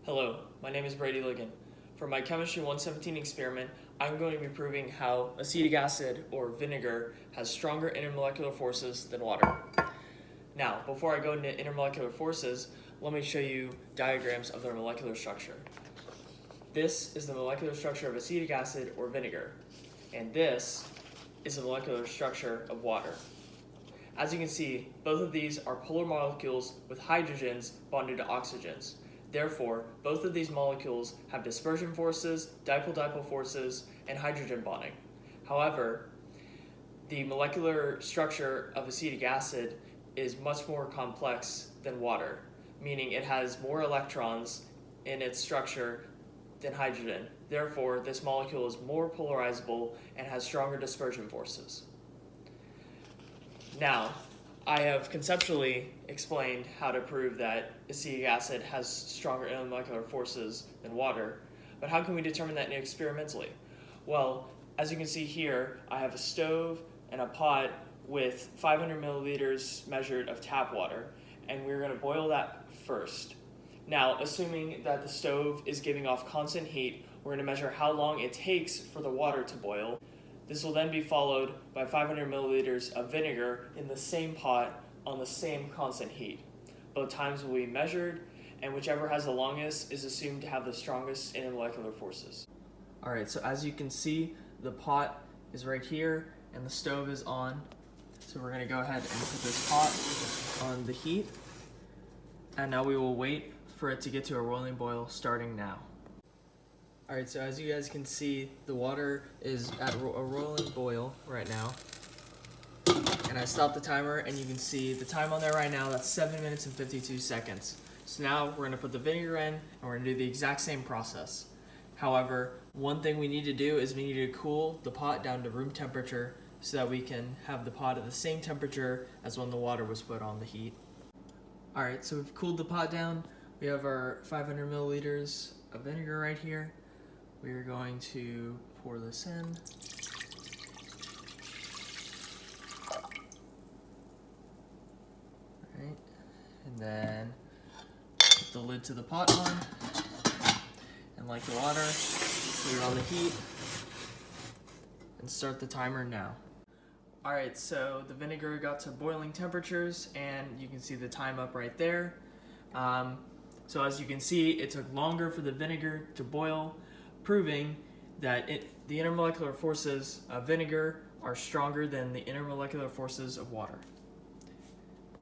Hello, my name is Brady Ligon. For my Chemistry 117 experiment, I'm going to be proving how acetic acid or vinegar has stronger intermolecular forces than water. Now, before I go into intermolecular forces, let me show you diagrams of their molecular structure. This is the molecular structure of acetic acid or vinegar, and this is the molecular structure of water. As you can see, both of these are polar molecules with hydrogens bonded to oxygens. Therefore, both of these molecules have dispersion forces, dipole-dipole forces, and hydrogen bonding. However, the molecular structure of acetic acid is much more complex than water, meaning it has more electrons in its structure than hydrogen. Therefore, this molecule is more polarizable and has stronger dispersion forces. Now, I have conceptually explained how to prove that acetic acid has stronger intermolecular forces than water, but how can we determine that experimentally? Well, as you can see here, I have a stove and a pot with 500 milliliters measured of tap water, and we're going to boil that first. Now, assuming that the stove is giving off constant heat, we're going to measure how long it takes for the water to boil. This will then be followed by 500 milliliters of vinegar in the same pot on the same constant heat. Both times will be measured, and whichever has the longest is assumed to have the strongest intermolecular forces. Alright, so as you can see, the pot is right here and the stove is on. So we're going to go ahead and put this pot on the heat, and now we will wait for it to get to a rolling boil starting now. Alright, so as you guys can see, the water is at a rolling boil right now. And I stopped the timer, and you can see the time on there right now, that's 7 minutes and 52 seconds. So now we're going to put the vinegar in, and we're going to do the exact same process. However, one thing we need to do is we need to cool the pot down to room temperature so that we can have the pot at the same temperature as when the water was put on the heat. Alright, so we've cooled the pot down. We have our 500 milliliters of vinegar right here. We are going to pour this in. Alright, and then put the lid to the pot on. And like the water, put it on the heat and start the timer now. Alright, so the vinegar got to boiling temperatures, and you can see the time up right there. So as you can see, it took longer for the vinegar to boil, proving that the intermolecular forces of vinegar are stronger than the intermolecular forces of water.